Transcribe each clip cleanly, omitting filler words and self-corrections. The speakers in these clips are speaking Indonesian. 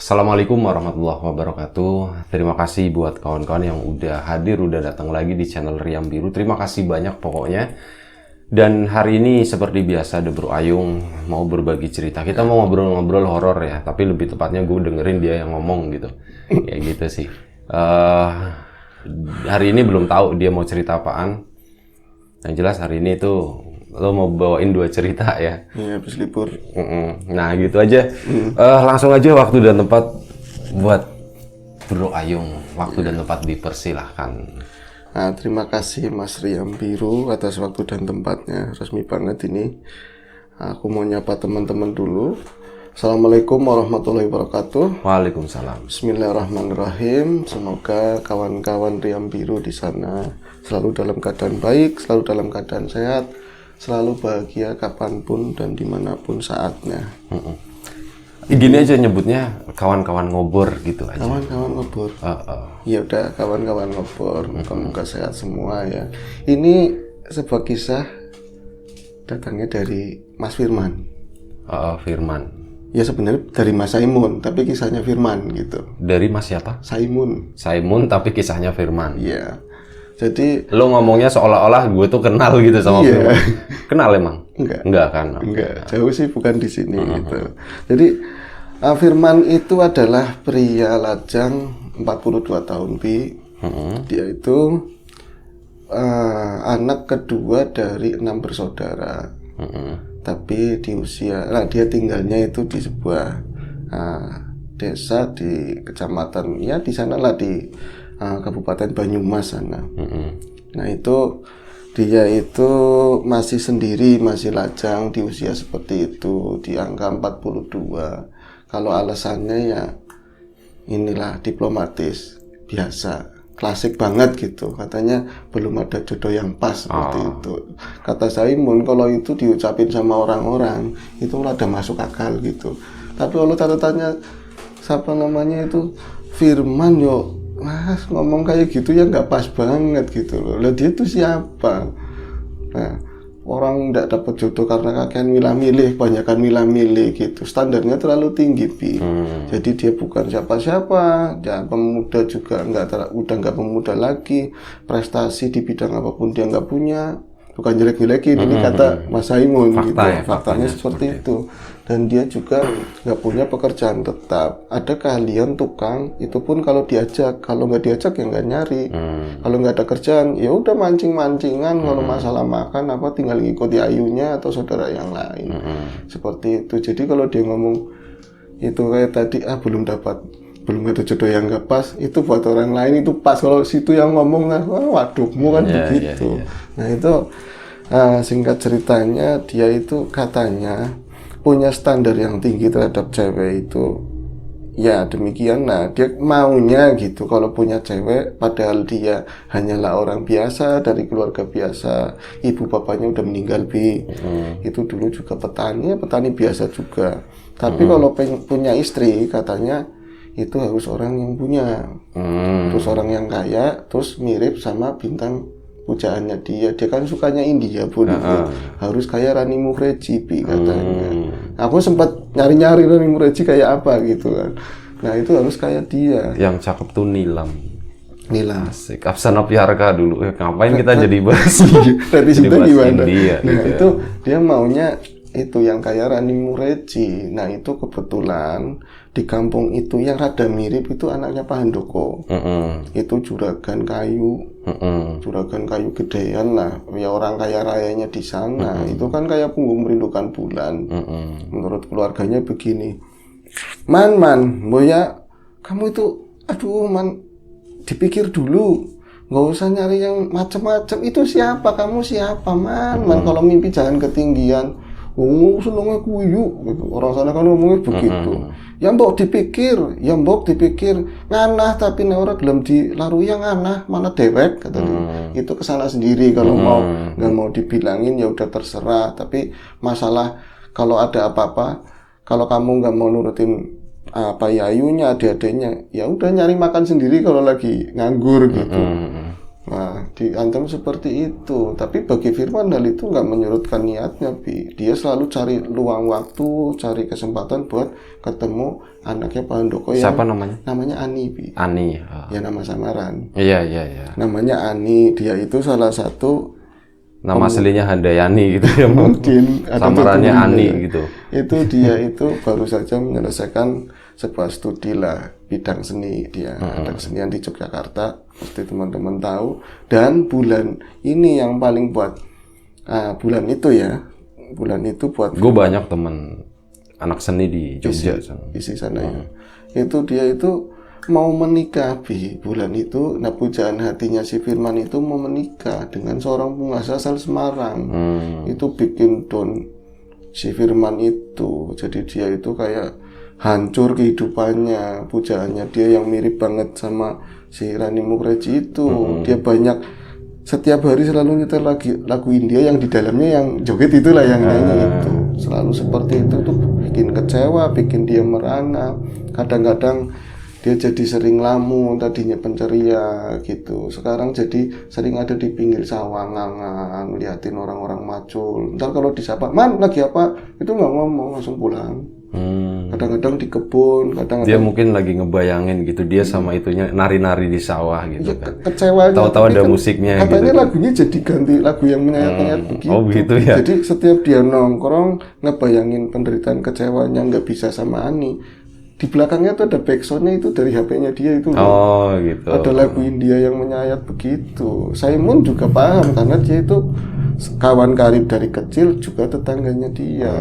Assalamualaikum warahmatullahi wabarakatuh. Terima kasih buat kawan-kawan yang udah hadir, udah datang lagi di channel Riam Biru. Terima kasih banyak pokoknya. Dan hari ini seperti biasa ada Bro Ayung mau berbagi cerita. Kita mau ngobrol-ngobrol horor ya, tapi lebih tepatnya gue dengerin dia yang ngomong gitu. Kayak gitu sih. Hari ini belum tahu dia mau cerita apaan. Yang jelas hari ini tuh lo mau bawain 2 cerita ya. Iya, habis libur. Nah gitu aja. Langsung aja waktu dan tempat buat Bro Ayung. Waktu dan tempat dipersilahkan. Nah, terima kasih Mas Riam Biru atas waktu dan tempatnya. Resmi banget ini. Aku mau nyapa teman-teman dulu. Assalamualaikum warahmatullahi wabarakatuh. Waalaikumsalam. Bismillahirrahmanirrahim. Semoga kawan-kawan Riam Biru di sana selalu dalam keadaan baik, selalu dalam keadaan sehat, selalu bahagia kapanpun dan dimanapun saatnya. Gini aja nyebutnya kawan-kawan ngobor gitu aja. Kawan-kawan ngobor. Ya udah, kawan-kawan ngobor. Moga-moga sehat semua ya. Ini sebuah kisah datangnya dari Mas Firman. Firman. Ya sebenarnya dari Mas Saimun, tapi kisahnya Firman gitu. Dari Mas siapa? Saimun. Saimun tapi kisahnya Firman. Iya. Jadi lo ngomongnya seolah-olah gue tuh kenal gitu sama Firman. Kenal emang? Enggak kan? Enggak, jauh sih bukan di sini gitu. Jadi Firman itu adalah pria lajang 42 tahun Bi. Dia itu anak kedua dari 6 bersaudara. Tapi di usia, dia tinggalnya itu di sebuah desa di kecamatan, ya di sana lah di Kabupaten Banyumas sana. Nah itu dia itu masih sendiri, masih lajang di usia seperti itu, di angka 42. Kalau alasannya ya inilah diplomatis, biasa, klasik banget gitu. Katanya belum ada jodoh yang pas seperti itu. Kata Saimun kalau itu diucapin sama orang-orang itu ada masuk akal gitu. Tapi kalau catatannya siapa namanya itu Firman, yo Mas ngomong kayak gitu ya nggak pas banget gitu loh. Lah dia itu siapa? Nah, orang nggak dapat jodoh karena kakean milah-milih, kebanyakan milah-milih gitu. Standarnya terlalu tinggi, Bi. Jadi dia bukan siapa-siapa, ya pemuda juga udah nggak pemuda lagi. Prestasi di bidang apapun dia nggak punya. Bukan jelek-jelekin, ini kata Mas Saimun gitu. Faktanya seperti itu. Dan dia juga nggak punya pekerjaan tetap. Ada keahlian tukang, itu pun kalau diajak. Kalau nggak diajak ya nggak nyari. Kalau nggak ada kerjaan, ya udah mancing-mancingan. Kalau masalah makan apa tinggal ngikuti ayunya atau saudara yang lain. Seperti itu. Jadi kalau dia ngomong itu kayak tadi, belum ada jodoh yang nggak pas, itu buat orang lain itu pas. Kalau situ yang ngomong, waduhmu kan begitu. Nah itu singkat ceritanya, dia itu katanya punya standar yang tinggi terhadap cewek itu. Ya demikian, nah dia maunya gitu kalau punya cewek, padahal dia hanyalah orang biasa dari keluarga biasa, ibu bapaknya udah meninggal Bi. Itu dulu juga petani biasa juga. Tapi kalau punya istri katanya itu harus orang yang punya, terus orang yang kaya, terus mirip sama bintang pujaannya dia kan sukanya India pun harus kayak Rani Mukherjee Bi katanya. Aku sempat nyari-nyari Rani Mukherjee kayak apa gitu kan. Nah itu harus kayak dia. Yang cakep tuh Nilam. Asik. Apsana Piarka dulu. Ngapain kita jadi bahas netizen gimana? India, nah gitu. Itu dia maunya itu yang kayak Rani Mukherjee. Nah itu kebetulan di kampung itu yang rada mirip itu anaknya Pak Handoko. Itu juragan kayu gedean lah, ya orang kaya rayanya di sana. Itu kan kayak punggung merindukan bulan. Menurut keluarganya begini, Man, Boya, kamu itu, Man, dipikir dulu, nggak usah nyari yang macam-macam. Itu siapa, kamu siapa, Man, kalau mimpi jangan ketinggian. Senengnya kuyu gitu. Orang sana kan ngomongnya begitu. Ya mbok dipikir nganah, tapi nek ora gelem dilarui yang nganah mana dewek katanya. Itu kesana sendiri kalau nggak mau dibilangin ya udah terserah. Tapi masalah kalau ada apa-apa, kalau kamu nggak mau nurutin ayunya, adik-adiknya, ya udah nyari makan sendiri kalau lagi nganggur gitu. Nah, diancam seperti itu. Tapi bagi Firman hal itu nggak menyurutkan niatnya, Bi. Dia selalu cari luang waktu, cari kesempatan buat ketemu anaknya Pak Handoko yang Siapa namanya? namanya Ani, Bi. Ani. Ya nama samaran. Iya. Namanya Ani. Dia itu salah satu Nama aslinya Handayani gitu ya. mungkin ada Samarannya tutup Ani bunda. gitu. Itu dia itu baru saja menyelesaikan sebuah studi lah bidang seni. Dia ada kesenian di Yogyakarta, pasti teman-teman tahu. Dan bulan ini yang paling buat bulan itu buat Gue banyak temen anak seni di Jogja. isi sana ya. Itu dia itu mau menikah, Bi, bulan itu. Nah, pujaan hatinya si Firman itu mau menikah dengan seorang pengusaha asal Semarang. Itu bikin down si Firman itu. Jadi dia itu kayak hancur kehidupannya. Pujaannya dia yang mirip banget sama si Rani Mukreji itu. Dia banyak setiap hari selalu nyetel lagu India yang di dalamnya yang joget itulah yang nyanyi itu. Selalu seperti itu tuh bikin kecewa, bikin dia merana. Kadang-kadang dia jadi sering lamun, tadinya penceria gitu. Sekarang jadi sering ada di pinggir sawah ngangang, liatin orang-orang macul. Ntar kalau disapa, "Man, lagi apa?" Itu nggak ngomong, langsung pulang. Kadang-kadang di kebun, Dia kadang-kadang mungkin lagi ngebayangin gitu, dia sama itunya nari-nari di sawah gitu kan. kecewa. Tahu-tahu Tapi ada kan musiknya katanya gitu. lagunya jadi ganti lagu yang menyayat-nyayat begitu. Oh, begitu ya. Jadi setiap dia nongkrong ngebayangin penderitaan kecewanya nggak bisa sama Ani. Di belakangnya tuh ada backsoundnya itu dari HP-nya dia itu. Oh gitu. Ada lagu India yang menyayat begitu. Simon juga paham karena dia itu kawan karib dari kecil, juga tetangganya dia.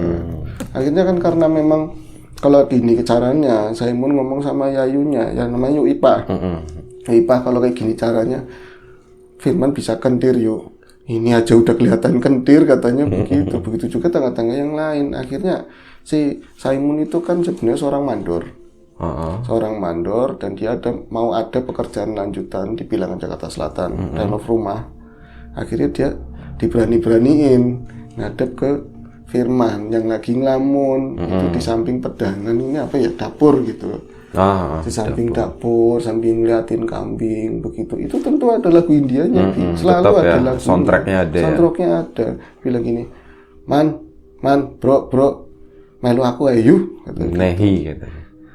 Akhirnya kan karena memang kalau gini caranya, Simon ngomong sama Yayunya, yang namanya Ipa. Ipa, kalau kayak gini caranya, Firman bisa kentir yuk. Ini aja udah kelihatan kentir katanya begitu. Begitu juga tangga-tangga yang lain. Akhirnya si Simon itu kan sebenarnya seorang mandor. Seorang mandor, dan dia mau ada pekerjaan lanjutan di bilangan Jakarta Selatan, renov rumah. Akhirnya dia diberani-beraniin ngadep ke Firman yang lagi ngelamun. Itu di samping pedangan, ini apa ya, dapur gitu. Di samping dapur, sambil ngeliatin kambing begitu. Itu tentu ada lagu Indianya, selalu ada ya, lagu. soundtracknya ada. Soundtracknya ada. Bilang gini, man, bro, melu aku ayo. Nehi gitu.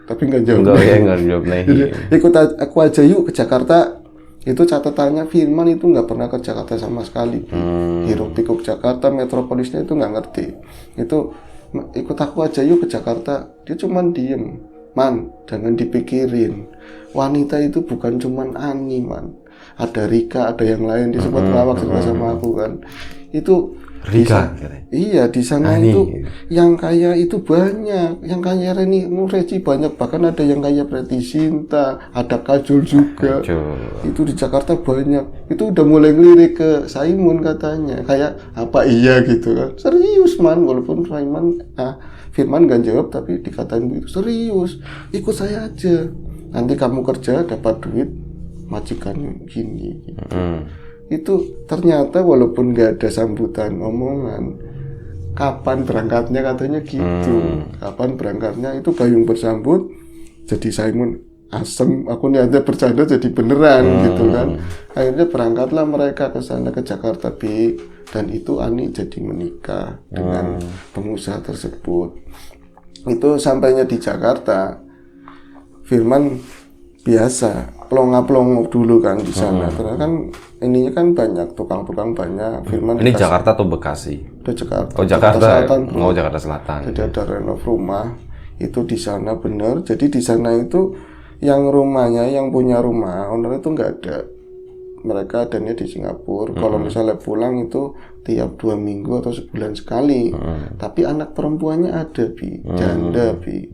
Tapi nggak jawab. Enggak jawab Nehi. Ikut aku aja yuk ke Jakarta. Itu catatannya Firman itu nggak pernah ke Jakarta sama sekali. Hiruk pikuk Jakarta, metropolisnya itu nggak ngerti. Itu ikut aku aja yuk ke Jakarta. Dia cuman diem. Man, jangan dipikirin. Wanita itu bukan cuman Ani, man. Ada Rika, ada yang lain. Dia sempat ngelawak juga sama aku kan. Itu Rika. Iya, di sana Ani. itu yang kaya itu banyak. Yang kaya Reni Mukreji banyak. Bahkan ada yang kaya Preity Zinta, ada Kajol juga. Itu di Jakarta banyak. Itu udah mulai ngelirik ke Simon katanya. Kayak apa iya gitu kan. Serius, man. Walaupun Firman gak jawab, tapi dikatain begitu. Serius, ikut saya aja. Nanti kamu kerja dapat duit, majikan gini. Gitu. Itu ternyata walaupun gak ada sambutan omongan, kapan berangkatnya katanya gitu. Kapan berangkatnya itu gayung bersambut. Jadi Simon asem, aku niatnya bercanda jadi beneran gitu kan. Akhirnya berangkatlah mereka ke sana, ke Jakarta, Bi. Dan itu Ani jadi menikah dengan pengusaha tersebut. Itu sampainya di Jakarta, Firman biasa plonga-plongo dulu kan di sana. Karena kan ininya kan banyak, tukang-tukang banyak. Firman ini Jakarta atau Bekasi? Udah Jakarta. Oh, Jakarta Selatan, oh, Jakarta Selatan. Jadi ada renov rumah itu di sana bener. Jadi di sana itu yang rumahnya, yang punya rumah owner itu nggak ada. Mereka adanya di Singapura. Kalau misalnya pulang itu tiap 2 minggu atau sebulan sekali. Tapi anak perempuannya ada, Bi. Janda, Bi.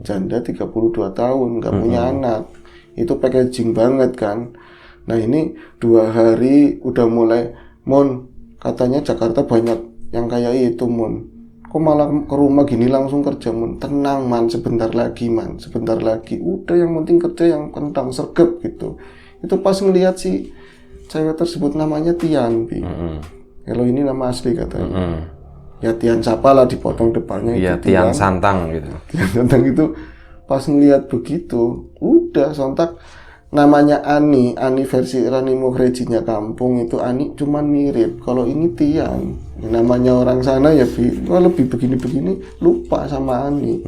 Janda 32 tahun, nggak punya anak. Itu packaging banget kan. Nah ini 2 hari udah mulai, Mon, katanya Jakarta banyak yang kayak itu, Mon. Kok malah ke rumah gini langsung kerja, Mon? Tenang, Man, sebentar lagi, Man. Sebentar lagi. Udah, yang penting kerja yang kentang, sergap gitu. Itu pas ngelihat si cewek tersebut namanya Tian, Bi. Kalau ini nama asli katanya. Ya Tian siapa lah, dipotong depannya Iya, itu Tian Santang gitu. Tian Santang itu pas ngelihat begitu, udah sontak namanya Ani versi Rani Mukhrejinya kampung itu Ani cuman mirip. Kalau ini Tian, namanya orang sana ya lebih begini-begini, lupa sama Ani.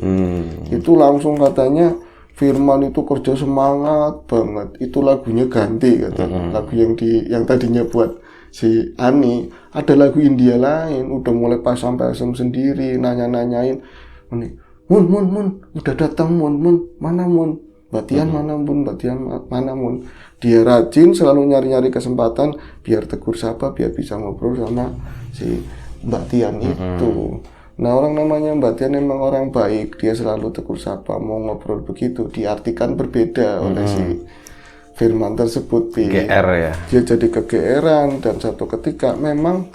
Itu langsung katanya Firman itu kerja semangat banget. Itu lagunya ganti katanya. Lagu yang tadinya buat si Ani, ada lagu India lain, udah mulai pasang-pasang sendiri, nanya-nanyain, Mun, udah datang Mun, mana Mun? Mbak Tian mana Mun? Dia rajin selalu nyari-nyari kesempatan biar tegur sapa, biar bisa ngobrol sama si Mbak Tian itu. Nah, orang namanya Mbak Tian memang orang baik, dia selalu tegur sapa, mau ngobrol begitu. Diartikan berbeda oleh si Firman tersebut. GR ya. Dia jadi kegeeran dan satu ketika memang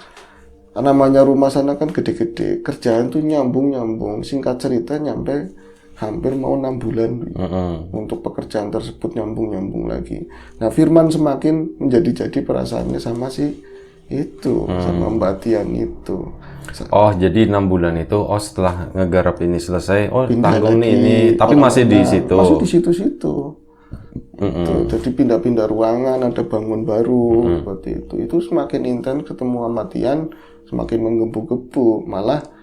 namanya rumah sana kan gede-gede, kerjaan tuh nyambung. Singkat cerita nyampe hampir mau 6 bulan untuk pekerjaan tersebut nyambung lagi. Nah, Firman semakin menjadi perasaannya sama si itu, sama Mbak Tian itu. Oh, jadi 6 bulan itu, setelah ngegarap ini selesai, tanggung nih ini, tapi masih di situ. Masih di situ-situ. Jadi pindah-pindah ruangan, ada bangun baru seperti itu. Itu semakin intens ketemu sama Tian, semakin menggebu-gebu. Malah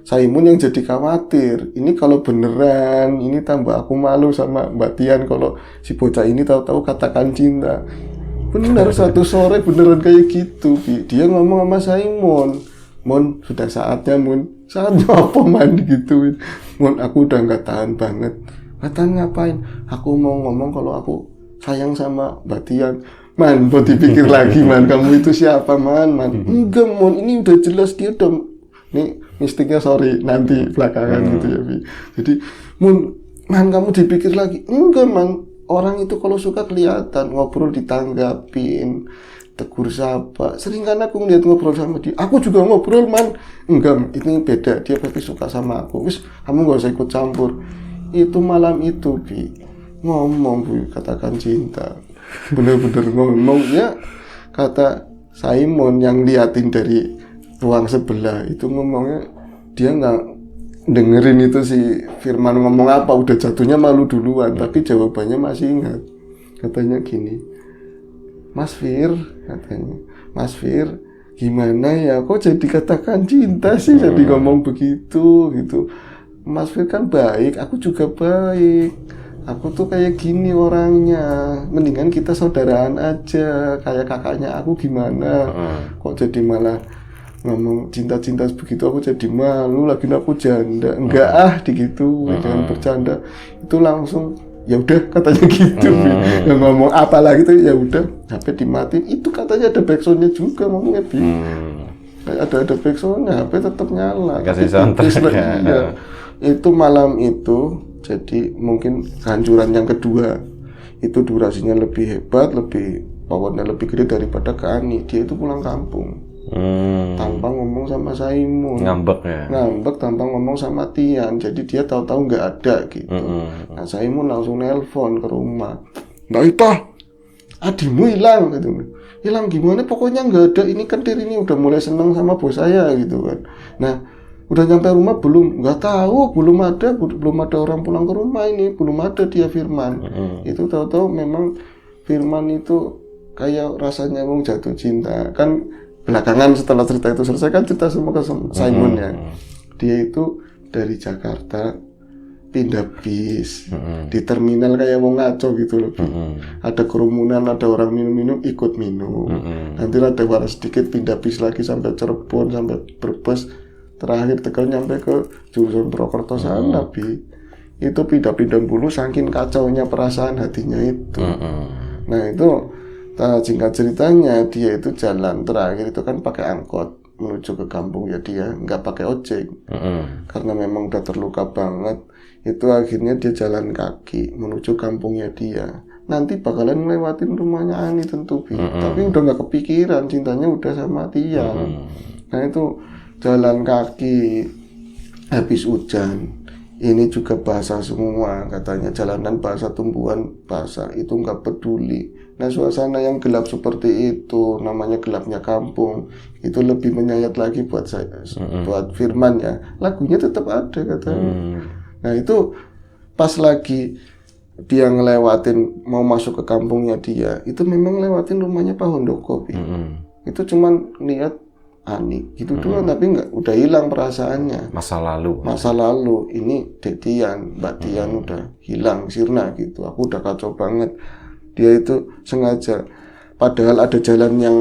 Saimun yang jadi khawatir. Ini kalau beneran, ini tambah aku malu sama Mbak Tian kalau si bocah ini tahu-tahu katakan cinta. Bener satu sore beneran kayak gitu. Dia ngomong sama Saimun, Mun, sudah saatnya Mun. Saatnya apa man gituin. Mun, aku udah nggak tahan banget. Nggak tahan ngapain? Aku mau ngomong kalau aku sayang sama Mbak Tian. Man, mau dipikir lagi man, kamu itu siapa man? Enggak Mun, ini udah jelas dia udah. Ini mistiknya nanti belakangan gitu ya Bi. Jadi man kamu dipikir lagi. Enggak man, orang itu kalau suka kelihatan, ngobrol ditanggapin, tegur sapa. Sering kan aku ngeliat ngobrol sama dia, aku juga ngobrol man. Enggak, ini beda, dia pasti suka sama aku. Wis, kamu gak usah ikut campur. Itu malam itu Bi ngomong Bi, katakan cinta. Bener-bener ngomong ya. Kata Simon yang liatin dari ruang sebelah itu ngomongnya, dia nggak dengerin itu si Firman ngomong apa, udah jatuhnya malu duluan, tapi jawabannya masih ingat. Katanya gini, Mas Fir, gimana ya kok jadi katakan cinta sih, jadi ngomong begitu gitu. Mas Fir kan baik, aku juga baik, aku tuh kayak gini orangnya, mendingan kita saudaraan aja, kayak kakaknya aku gimana, kok jadi malah ngomong cinta-cinta begitu, aku jadi malu, lagi aku janda. Enggak digitu, jangan bercanda. Itu langsung ya udah katanya gitu. Yang ngomong apa lagi tuh ya udah, HP dimatiin. Itu katanya ada backsoundnya juga ngomongnya Bi. Ada backsoundnya, HP tetap nyala. Kasih soundtrack ya. Itu malam itu jadi mungkin kehancuran yang kedua. Itu durasinya lebih hebat, powernya lebih gede daripada ke Ani. Dia itu pulang kampung. Tanpa ngomong sama Saimun, ngambek tanpa ngomong sama Tian, jadi dia tahu-tahu nggak ada gitu. Nah Saimun langsung nelpon ke rumah, Mbak Ita, adimu hilang gitu. Hilang gimana? Pokoknya nggak ada. Ini kan Tir ini udah mulai senang sama bos saya gitu kan. Nah udah nyampe rumah belum? Nggak tahu, belum ada orang pulang ke rumah ini, belum ada dia Firman. Itu tahu-tahu memang Firman itu kayak rasanya mau jatuh cinta kan. Belakangan setelah cerita itu selesai kan cerita semua ke Simon ya. Dia itu dari Jakarta pindah bis di terminal kayak mau ngaco gitu loh. Ada kerumunan, ada orang minum-minum, ikut minum. Nanti ada waras sedikit pindah bis lagi sampai Cirebon, sampai Brebes. Terakhir Tegal nyampe ke jurusan Purwokerto sana Bi. Itu pindah-pindah dulu saking kacaunya perasaan hatinya itu. Nah itu singkat ceritanya dia itu jalan terakhir itu kan pakai angkot menuju ke kampung ya, dia nggak pakai ojek karena memang udah terluka banget. Itu akhirnya dia jalan kaki menuju kampungnya dia. Nanti bakalan ngelewatin rumahnya Ani tentu tapi udah nggak kepikiran, cintanya udah sama Tian. Nah itu jalan kaki habis hujan. Ini juga basah semua katanya, jalanan basah, tumbuhan basah, itu nggak peduli. Nah suasana yang gelap seperti itu, namanya gelapnya kampung, itu lebih menyayat lagi buat saya, buat Firman ya. Lagunya tetap ada katanya. Nah itu pas lagi dia ngelewatin mau masuk ke kampungnya dia, itu memang lewatin rumahnya Pak Handoko, Pi. Itu cuman lihat Ani gitu doang, tapi nggak, udah hilang perasaannya. Masa lalu ini Dek Tian, Mbak Tian udah hilang, sirna gitu. Aku udah kacau banget. Dia itu sengaja, padahal ada jalan yang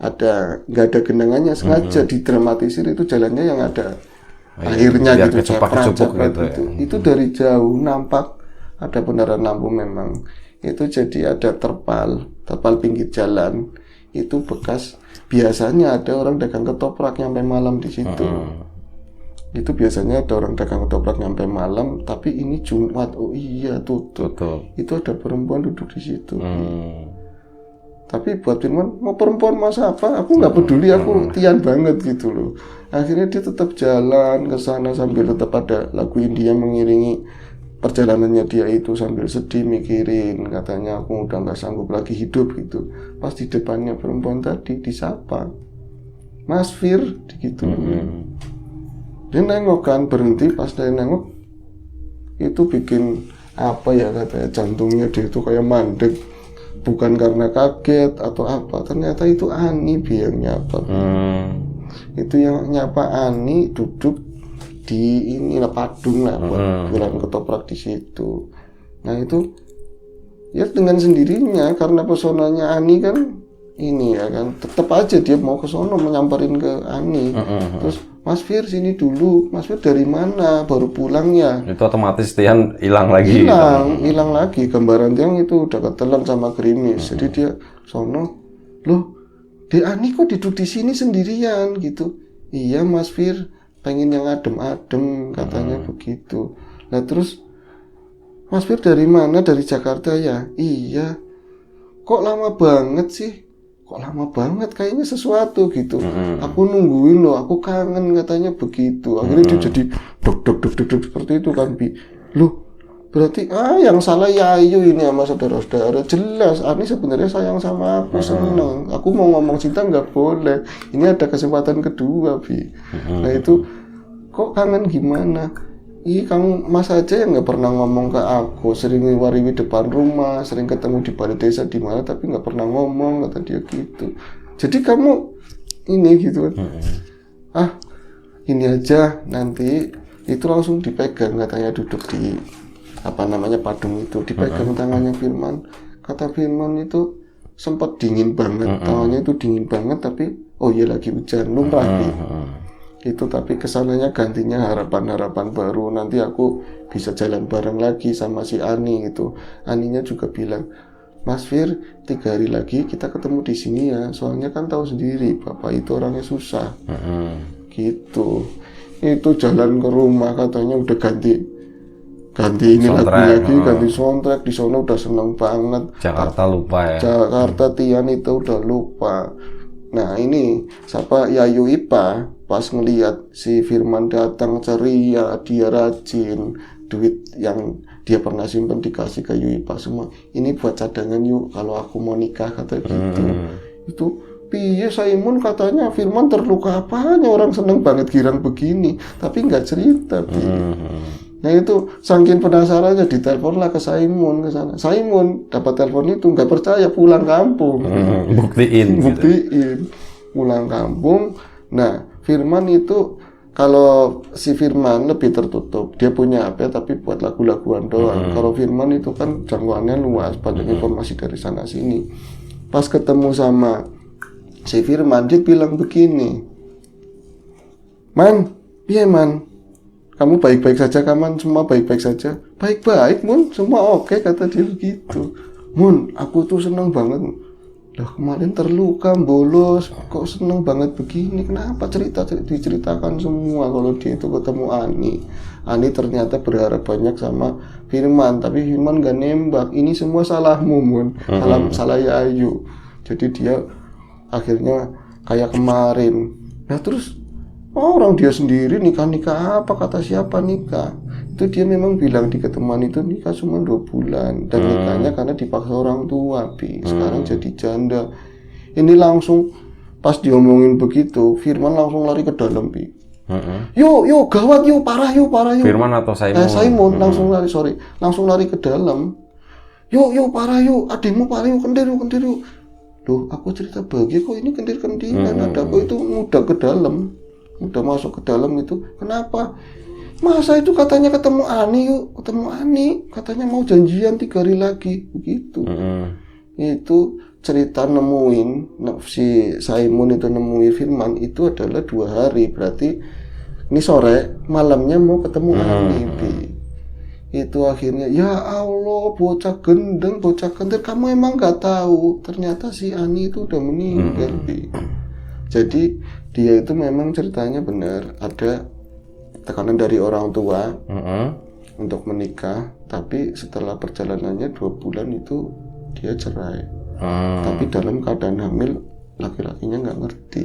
nggak ada genangannya, sengaja didramatisir itu jalannya yang ada airnya gitu, ceprak gitu. Itu dari jauh nampak ada penerangan lampu memang. Itu jadi ada terpal pinggir jalan. Itu bekas, biasanya ada orang dagang ketoprak nyampe malam di situ. Itu biasanya ada orang dagang ketoprak nyampe malam, tapi ini Jumat, oh iya tutup. Itu ada perempuan duduk di situ. Tapi buat Firman, mau perempuan masa apa? Aku nggak peduli, aku Tian banget gitu loh. Akhirnya dia tetap jalan ke sana sambil tetap ada lagu India mengiringi perjalanannya dia itu, sambil sedih mikirin, katanya aku udah nggak sanggup lagi hidup gitu. Pas di depannya perempuan tadi disapa, Mas Fir, gitu. Dia nengok kan, berhenti. Pas dia nengok itu bikin apa ya, katanya jantungnya dia itu kayak mandek, bukan karena kaget atau apa, ternyata itu Ani yang nyapa. Itu yang nyapa Ani duduk di inilah Padung lah buat jualan ketoprak di situ. Nah itu ya dengan sendirinya, karena pesonanya Ani kan ini ya kan, tetap aja dia mau ke sono menyamperin ke Ani. Terus Mas Fir sini dulu, Mas Fir dari mana, baru pulangnya. Itu otomatis Tian hilang lagi. Hilang lagi, gambaran Tian itu udah ketelan sama gerimis. Jadi dia sono, loh Dek Ani kok duduk di sini sendirian gitu. Iya Mas Fir, pengen yang adem-adem, katanya begitu. Nah terus, Mas Fir dari mana? Dari Jakarta ya? Iya. Kok lama banget sih? Kok lama banget? Kayaknya sesuatu gitu. Aku nungguin loh, aku kangen, katanya begitu. Akhirnya dia jadi dok seperti itu kan, Bi. Loh, berarti yang salah Yayu ini sama saudara-saudara. Jelas Ani sebenarnya sayang sama aku, seneng. Aku mau ngomong cinta nggak boleh, ini ada kesempatan kedua, Bi. Nah itu kok kangen gimana? Ih, kamu Mas aja yang nggak pernah ngomong ke aku, sering wariwi depan rumah, sering ketemu di balai desa di mana, tapi nggak pernah ngomong, kata dia gitu. Jadi kamu ini gitu kan? Ini aja, nanti itu langsung dipegang, katanya duduk di Padung itu, dipegang tangannya Firman. Kata Firman itu sempat dingin banget, tangannya itu dingin banget, tapi oh iya lagi hujan, lumrah itu. Tapi kesananya gantinya harapan-harapan baru, nanti aku bisa jalan bareng lagi sama si Ani gitu. Aninya juga bilang, Mas Fir 3 hari lagi kita ketemu di sini ya, soalnya kan tahu sendiri Bapak itu orangnya susah. Gitu. Itu jalan ke rumah, katanya udah ganti ini lagu lagi, ganti soundtrack. Di sana udah seneng banget. Jakarta lupa ya. Jakarta Tian itu udah lupa. Nah ini siapa, Yayu Ipa pas ngelihat si Firman datang ceria, dia rajin, duit yang dia pernah simpen dikasih ke Yayu Ipa semua, ini buat cadangan yuk kalau aku mau nikah, kata gitu. Itu piye Saimun, katanya Firman terluka apanya, orang seneng banget girang begini, tapi nggak cerita. Nah itu saking penasarannya diteleponlah ke Saimun ke sana. Saimun dapat telepon itu nggak percaya, pulang kampung. Buktiin. Pulang kampung. Nah Firman itu, kalau si Firman lebih tertutup, dia punya HP tapi buat lagu-laguan doang. Kalau Firman itu kan jangkauannya luas, banyak informasi dari sana sini. Pas ketemu sama si Firman, dia bilang begini, Man, iya Man, kamu baik-baik saja, Kaman, semua baik-baik saja. Baik-baik, Mun, semua oke, kata dia begitu. Mun, aku tuh seneng banget. Lah kemarin terluka, bolos, kok seneng banget begini, kenapa? Diceritakan semua kalau dia itu ketemu Ani. Ani ternyata berharap banyak sama Firman, tapi Firman gak nembak. Ini semua salahmu, Mun, salah Yayu. Jadi dia akhirnya kayak kemarin. Nah terus orang dia sendiri nikah apa, kata siapa nikah? Itu dia memang bilang di ketemuan itu nikah cuma 2 bulan, dan nikahnya karena dipaksa orang tua, Bi. Sekarang jadi janda. Ini langsung pas diomongin begitu, Firman langsung lari ke dalam, Bi. Yuk gawat, yuk parah yuk. Firman atau Saimun? Saimun langsung lari ke dalam. yuk parah yuk, adikmu parah yuk, kendir yuk. Loh, aku cerita bahagia kok ini kendir-kendiran. Ada aku itu udah ke dalam, udah masuk ke dalam itu. Kenapa? Masa itu katanya ketemu Ani, katanya mau janjian 3 hari lagi, begitu. Itu cerita nemuin, si Simon itu nemuin Firman itu adalah 2 hari, berarti ini sore, malamnya mau ketemu Ani. Itu akhirnya, ya Allah, bocah gendeng, bocah kentir, kamu emang gak tahu ternyata si Ani itu udah meninggal. Jadi dia itu memang ceritanya benar, ada tekanan dari orang tua untuk menikah, tapi setelah perjalanannya 2 bulan itu dia cerai. Tapi dalam keadaan hamil, laki-lakinya nggak ngerti.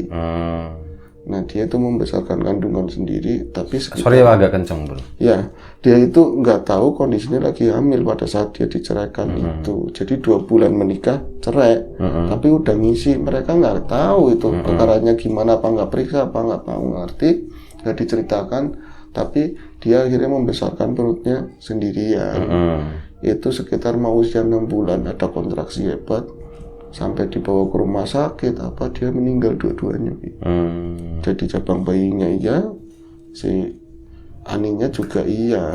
Nah, dia itu membesarkan kandungan sendiri, tapi Sorry, agak kenceng bro. Ya, dia itu nggak tahu kondisinya lagi hamil pada saat dia diceraikan itu. Jadi 2 bulan menikah, cerai, tapi udah ngisi. Mereka nggak tahu itu perkaranya gimana, apa nggak periksa, apa nggak mau ngerti, nggak diceritakan. Tapi dia akhirnya membesarkan perutnya sendirian. Itu sekitar mau usia 6 bulan, ada kontraksi hebat. Sampai dibawa ke rumah sakit, apa dia meninggal dua-duanya. Jadi cabang bayinya iya, si Aninya juga iya.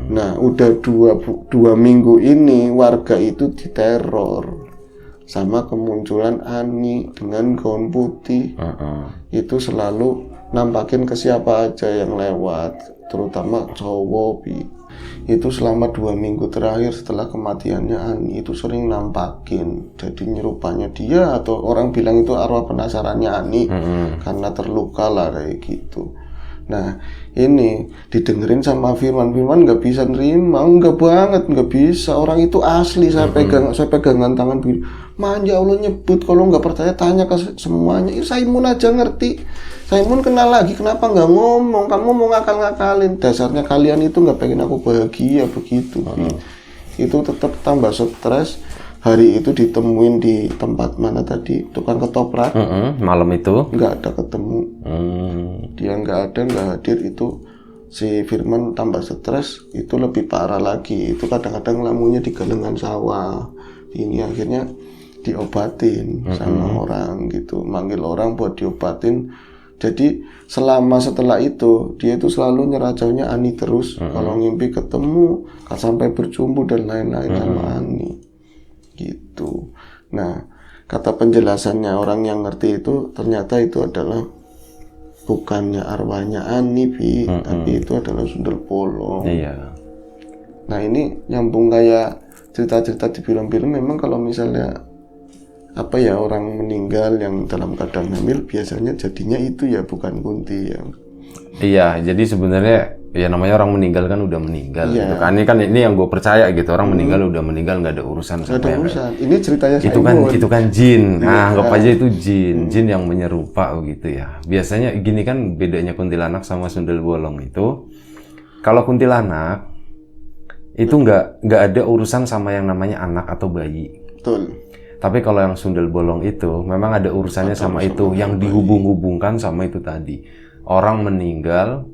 Nah, udah 2 minggu ini warga itu diteror sama kemunculan Ani dengan gaun putih. Itu selalu nampakin ke siapa aja yang lewat, terutama cowok. Itu selama 2 minggu terakhir setelah kematiannya Ani itu sering nampakin, jadi nyerupanya dia, atau orang bilang itu arwah penasarannya Ani karena terluka lah kayak gitu. Nah, ini didengerin sama Firman nggak bisa nerima, nggak banget, nggak bisa. Orang itu asli, saya pegangan tangan manja Allah nyebut. Kalau nggak percaya tanya ke semuanya. Simon aja ngerti. Simon kenal lagi, kenapa nggak ngomong? Kamu mau ngakal-ngakalin. Dasarnya kalian itu nggak pengen aku bahagia begitu. Itu tetap tambah stres. Hari itu ditemuin di tempat mana tadi, tukang ketoprak. Malam itu nggak ada ketemu. Dia nggak hadir. Itu si Firman tambah stres, itu lebih parah lagi. Itu kadang-kadang lamunya di galengan sawah. Ini akhirnya diobatin sama orang gitu, manggil orang buat diobatin. Jadi setelah itu dia itu selalu nyeracaunya Ani terus. Kalau ngimpi ketemu, sampai berjumpa dan lain-lain sama Ani gitu. Nah, kata penjelasannya orang yang ngerti itu, ternyata itu adalah bukannya arwahnya Ani, tapi itu adalah sundel bolong. Iya. Nah, ini nyambung kayak cerita-cerita di film-film. Memang kalau misalnya orang meninggal yang dalam keadaan hamil, biasanya jadinya itu ya, bukan kunti ya. Iya, jadi sebenarnya ya namanya orang meninggal kan udah meninggal gitu kan. Ini yang gue percaya gitu, orang meninggal udah meninggal, nggak ada urusan sama ada urusan. Ini ceritanya itu kan jin. Nah, anggap aja itu jin yang menyerupa gitu ya. Biasanya gini kan bedanya kuntilanak sama sundel bolong itu. Kalau kuntilanak itu nggak ada urusan sama yang namanya anak atau bayi. Betul. Tapi kalau yang sundel bolong itu memang ada urusannya sama itu, yang dihubung-hubungkan sama itu tadi. Orang meninggal,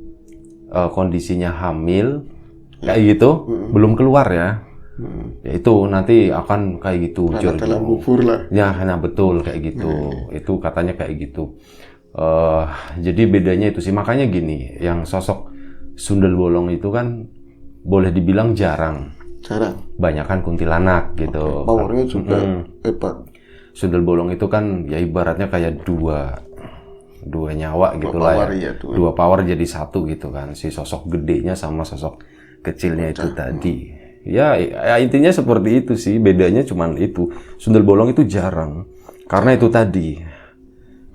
kondisinya hamil, kayak gitu, belum keluar ya. Ya itu nanti akan kayak gitu. Dalam kubur lah. Ya, nah betul kayak gitu. Itu katanya kayak gitu. Jadi bedanya itu sih. Makanya gini, yang sosok sundel bolong itu kan boleh dibilang jarang. Banyakan kuntilanak gitu. Powernya juga hebat. Sundel bolong itu kan ya ibaratnya kayak dua nyawa gitu lah ya. Dua power jadi satu gitu kan. Si sosok gedenya sama sosok kecilnya itu tadi. Ya intinya seperti itu sih. Bedanya cuman itu. Sundel bolong itu jarang. Karena itu tadi.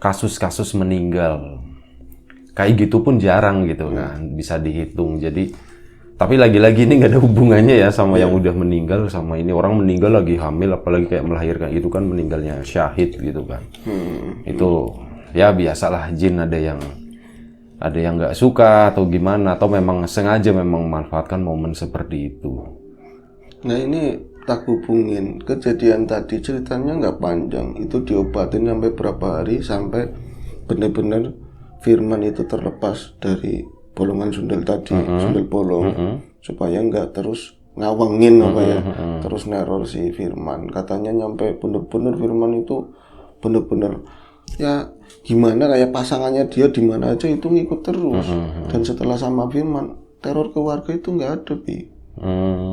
Kasus-kasus meninggal. Kayak gitu pun jarang gitu kan. Bisa dihitung. Jadi tapi lagi-lagi ini nggak ada hubungannya ya sama yang udah meninggal sama ini. Orang meninggal lagi hamil, apalagi kayak melahirkan itu kan meninggalnya syahid gitu kan. Itu ya biasalah, jin ada yang nggak suka atau gimana, atau memang sengaja memang memanfaatkan momen seperti itu. Nah, ini tak hubungin kejadian tadi, ceritanya nggak panjang. Itu diobatin sampai berapa hari sampai benar-benar Firman itu terlepas dari bolongan sundel tadi, sundel bolong, supaya nggak terus ngawangin apa ya, terus neror si Firman. Katanya nyampe bener-bener Firman itu bener-bener ya gimana, kayak pasangannya dia di mana aja itu ngikut terus. Dan setelah sama Firman, teror keluarga itu nggak ada, Bi.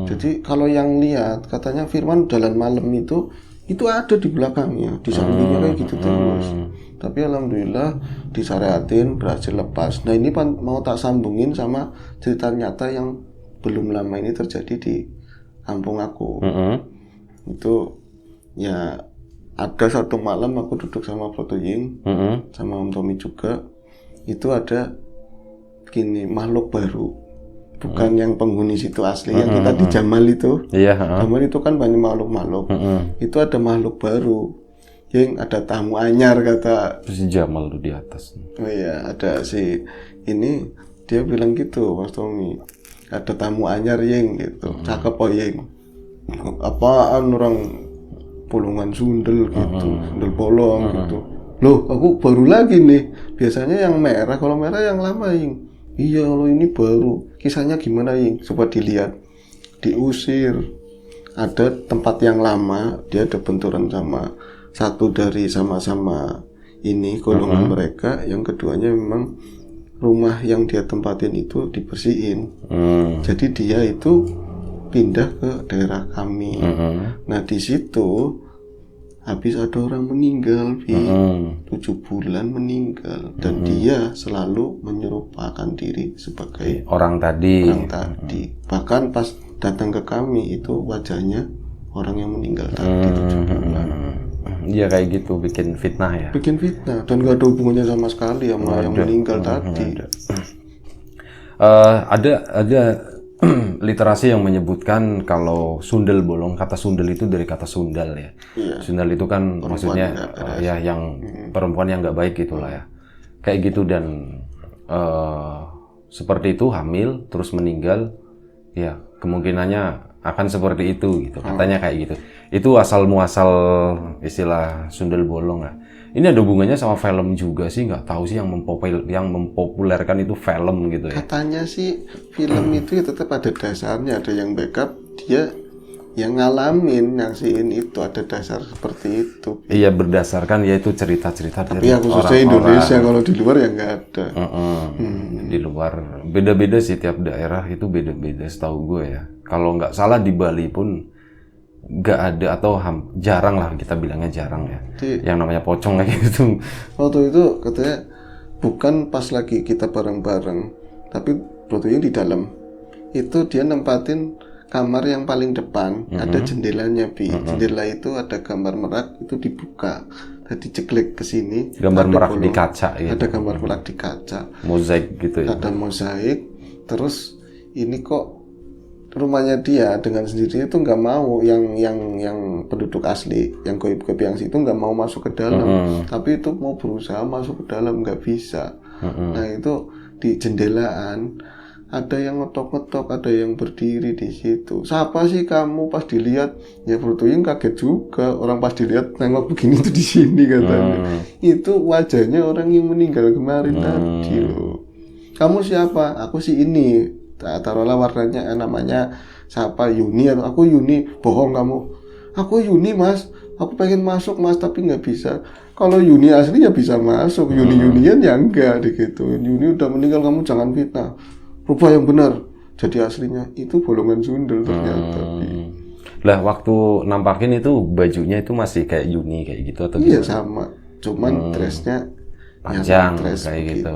Jadi kalau yang lihat katanya Firman jalan malam itu ada di belakangnya, di sampingnya kayak gitu terus. Tapi alhamdulillah disyariatin, berhasil lepas. Nah ini mau tak sambungin sama cerita nyata yang belum lama ini terjadi di kampung aku. Itu ya ada satu malam aku duduk sama Bro Tuying, sama Om Tommy juga. Itu ada gini, makhluk baru. Bukan yang penghuni situ asli, yang kita di Jamal itu. Jamal itu kan banyak makhluk-makhluk. Itu ada makhluk baru. Yang ada tamu anyar kata. Si Jamal tuh di atas. Oh iya, ada si ini, dia bilang gitu, Mas Tommy. Ada tamu anyar yang gitu. Cakep oh yang. Apaan orang Pulungan Sundel gitu, Sundel bolong gitu. Loh, aku baru lagi nih. Biasanya yang merah, kalau merah yang lama yang. Iya, kalau ini baru. Kisahnya gimana yang? Coba dilihat. Diusir. Ada tempat yang lama, dia ada benturan sama satu dari sama-sama ini golongan mereka. Yang keduanya memang rumah yang dia tempatin itu dibersihin. Jadi dia itu pindah ke daerah kami. Nah di situ habis ada orang meninggal, 7 bulan meninggal, dan dia selalu menyerupakan diri sebagai orang tadi. Bahkan pas datang ke kami itu wajahnya orang yang meninggal tadi 7 bulan. Iya kayak gitu, bikin fitnah ya. Bikin fitnah dan gak ada hubungannya sama sekali sama yang meninggal tadi. Ada literasi yang menyebutkan kalau sundel bolong, kata sundel itu dari kata sundal ya. Sundal itu kan perempuan, maksudnya ya yang perempuan yang nggak baik gitulah ya. Kayak gitu, dan seperti itu hamil terus meninggal, ya kemungkinannya akan seperti itu gitu. Katanya kayak gitu. Itu asal muasal istilah sundel bolong lah. Ini ada hubungannya sama film juga sih, nggak tahu sih yang mempopulerkan itu film gitu ya. Katanya sih film itu ya tetap ada dasarnya, ada yang backup, dia yang ngalamin, nyaksiin itu ada dasar seperti itu. Iya, berdasarkan yaitu cerita-cerita dari orang-orang. Tapi khususnya Indonesia, kalau di luar ya nggak ada. Di luar beda-beda sih, tiap daerah itu beda-beda setahu gue ya. Kalau nggak salah di Bali pun nggak ada, atau jarang lah, kita bilangnya jarang ya. Yang namanya pocong kayak gitu. Waktu itu katanya bukan pas lagi kita bareng-bareng, tapi Bro-nya di dalam. Itu dia nempatin kamar yang paling depan, ada jendelanya, jendela itu ada gambar merak, itu dibuka. Tadi ceklek ke sini. Gambar merak di kaca gitu. Ada gambar merak di kaca. Mozaik gitu ya. Ada mozaik. Terus ini kok rumahnya dia dengan sendirinya itu nggak mau yang penduduk asli, yang goib-goib yang situ nggak mau masuk ke dalam, tapi itu mau berusaha masuk ke dalam nggak bisa. Nah itu di jendelaan ada yang ngetok-ngetok, ada yang berdiri di situ. Siapa sih kamu? Pas dilihat ya Bro Tuying kaget juga, orang pas dilihat nengok begini itu di sini katanya. Itu wajahnya orang yang meninggal kemarin tadi loh. Kamu siapa? Aku sih ini. Taruhlah warnanya namanya siapa, Yuni, atau aku Yuni. Bohong kamu. Aku Yuni mas, aku pengen masuk mas, tapi nggak bisa. Kalau Yuni asli ya bisa masuk, Yuni-Yunian ya enggak gitu. Yuni udah meninggal, kamu jangan fitnah. Rubah yang benar. Jadi aslinya itu golongan Sundel ternyata. Lah waktu nampakin itu bajunya itu masih kayak Yuni kayak gitu atau iya gimana? Sama, cuman dressnya panjang dress kayak gitu.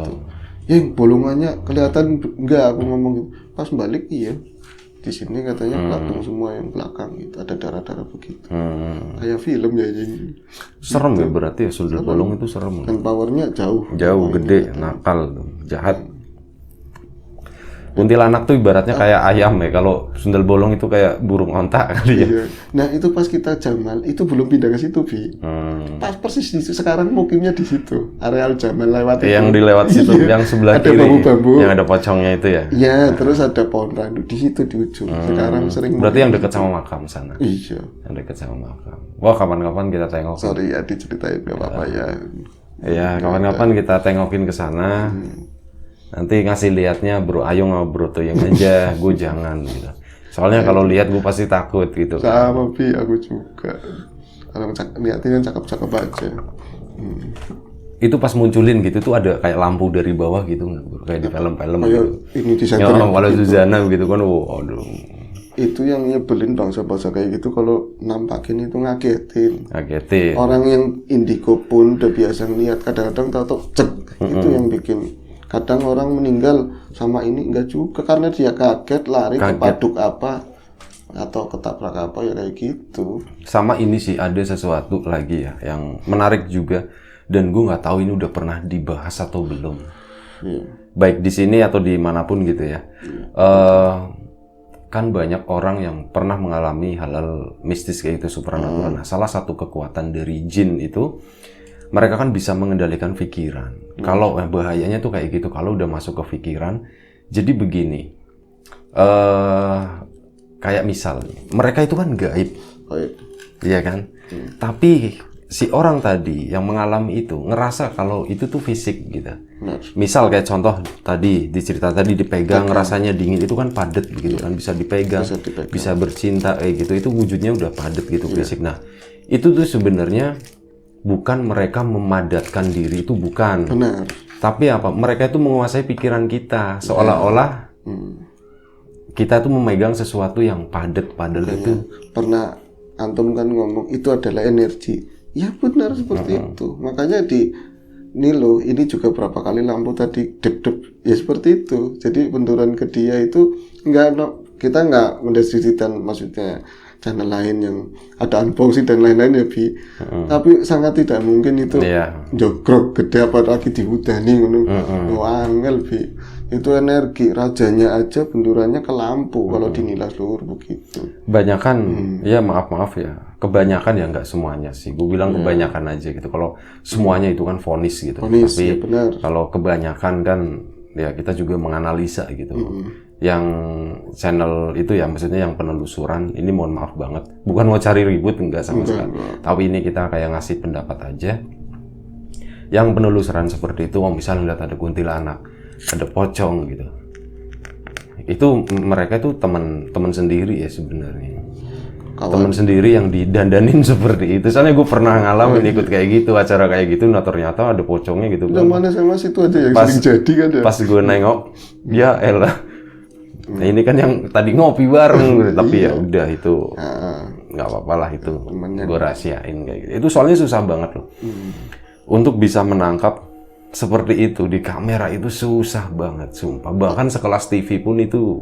Yang bolongannya kelihatan enggak, aku ngomong gitu. Pas balik iya. Di sini katanya pelatung semua yang belakang gitu, ada darah-darah begitu. Kayak film ya ini. Serem gitu. Ya berarti ya sundel bolong itu serem. Dan powernya jauh gede, nakal, jahat. Kuntilanak tuh ibaratnya kayak ayam ya, kalau sundel bolong itu kayak burung onta kali ya. Iya. Nah itu pas kita Jamal, itu belum pindah ke situ, Bi. Pas persis di situ, sekarang mukimnya di situ. Areal Jamal lewat itu. Yang dilewat situ, yang sebelah ada kiri. bambu-bambu. Yang ada pocongnya itu ya. Iya, terus ada pohon randu di situ di ujung. Sekarang sering. Berarti yang dekat sama makam sana. Iya. Yang dekat sama makam. Wah, kapan-kapan kita tengok. Sorry ya diceritain nggak apa-apa ya. Iya, kapan-kapan kita tengokin ke sana. Nanti ngasih liatnya Bro Ayung sama Bro Tuying aja, gue jangan gitu. Soalnya kalau lihat gue pasti takut gitu. Sama Bi, aku juga. Kalau liatin kan cakep-cakep aja. Itu pas munculin gitu tuh ada kayak lampu dari bawah gitu nggak, bro? Kayak di film-film Kayak gitu. ini di Ya, center. kalau Suzana gitu kan, waduh, Itu yang nyebelin bangsa-bangsa kayak gitu kalau nampakin itu ngagetin. kagetin. Orang yang indigo pun udah biasa ngeliat, kadang-kadang tahu cek. Itu yang bikin kadang orang meninggal sama ini enggak juga karena dia kaget lari kepaduk apa atau ketabrak apa ya kayak gitu. Sama ini sih ada sesuatu lagi ya yang menarik juga, dan gue nggak tahu ini udah pernah dibahas atau belum. Baik di sini atau dimanapun gitu ya. Kan banyak orang yang pernah mengalami hal-hal mistis kayak itu, supernatural. Nah, salah satu kekuatan dari jin itu, mereka kan bisa mengendalikan pikiran. Kalau bahayanya tuh kayak gitu, kalau udah masuk ke pikiran. Jadi begini, kayak misalnya, mereka itu kan gaib, iya kan? Tapi si orang tadi yang mengalami itu ngerasa kalau itu tuh fisik gitu. Misal kayak contoh tadi di cerita tadi, dipegang rasanya dingin, itu kan padat gitu kan, bisa dipegang, bisa bercinta kayak gitu, itu wujudnya udah padat gitu fisik. Nah, itu tuh sebenarnya bukan mereka memadatkan diri, itu bukan. Benar. Tapi apa? Mereka itu menguasai pikiran kita, seolah-olah kita tuh memegang sesuatu yang padat, padahal itu pernah antum kan ngomong itu adalah energi. Ya benar seperti itu. Makanya di Nilo ini juga berapa kali lampu tadi dep-dep, ya seperti itu. Jadi benturan ke dia itu kita nggak mendeskripsikan, maksudnya channel lain yang ada unboxing dan lain-lain ya Bi. Tapi sangat tidak mungkin itu jogrok gede apalagi dihudani ngono. Angel Bi. Itu energi rajanya aja benturannya ke lampu kalau dinilas luhur begitu. Kebanyakan ya maaf ya, kebanyakan ya nggak semuanya sih. Gue bilang kebanyakan aja gitu. Kalau semuanya itu kan vonis gitu. Vonis, tapi ya benar. Kalau kebanyakan kan ya kita juga menganalisa gitu. Yang channel itu ya, maksudnya yang penelusuran ini, mohon maaf banget, bukan mau cari ribut, enggak sama sekali. Tapi ini kita kayak ngasih pendapat aja. Yang penelusuran seperti itu, misalnya lihat ada kuntilanak, ada pocong gitu, itu mereka itu teman sendiri ya sebenarnya, teman sendiri yang didandanin seperti itu. Soalnya gue pernah ngalamin ikut kayak gitu, acara kayak gitu, nah ternyata ada pocongnya gitu. Yang mana sama situ aja yang sering jadi kan ya. Pas gue nengok, ya elah, nah ini kan yang tadi ngopi bareng gitu. Tapi ya udah itu nggak apa-apa lah, itu gue rahasiain kayak gitu. Itu soalnya susah banget loh untuk bisa menangkap seperti itu di kamera, itu susah banget sumpah. Bahkan sekelas TV pun itu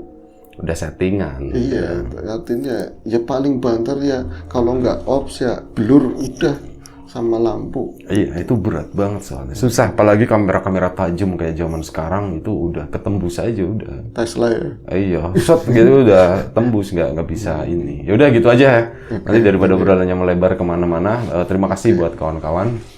udah settingan. Iya, artinya ya paling banter ya kalau nggak ops ya blur udah sama lampu. Iya, itu berat banget soalnya. Susah, apalagi kamera-kamera tajam kayak zaman sekarang itu udah ketembus aja udah. Tesla ya. Iya, shot gitu udah tembus, nggak bisa ini. Ya udah gitu aja ya. Nanti daripada obrolannya melebar kemana-mana, terima kasih buat kawan-kawan.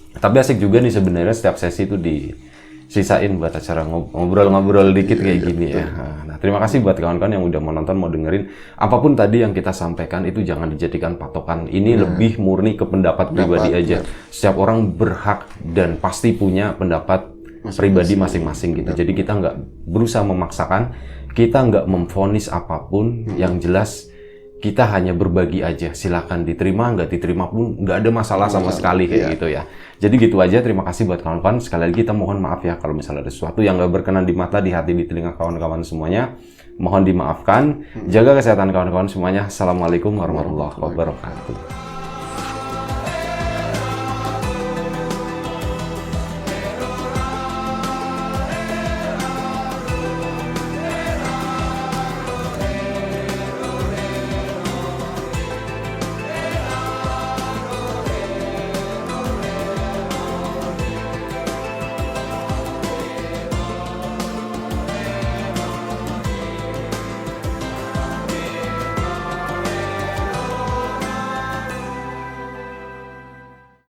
Tapi asik juga nih sebenarnya setiap sesi itu disisain buat acara ngobrol-ngobrol dikit kayak gini ya. Nah, terima kasih buat kawan-kawan yang udah mau nonton, mau dengerin. Apapun tadi yang kita sampaikan itu jangan dijadikan patokan. Ini lebih murni ke pendapat pribadi aja. Setiap orang berhak dan pasti punya pendapat pribadi masing-masing gitu. Jadi kita nggak berusaha memaksakan, kita nggak memvonis apapun. Yang jelas kita hanya berbagi aja. Silakan diterima, nggak diterima pun nggak ada masalah sama sekali kayak gitu ya. Jadi gitu aja, terima kasih buat kawan-kawan. Sekali lagi kita mohon maaf ya kalau misalnya ada sesuatu yang nggak berkenan di mata, di hati, di telinga kawan-kawan semuanya. Mohon dimaafkan. Jaga kesehatan kawan-kawan semuanya. Assalamualaikum warahmatullahi wabarakatuh.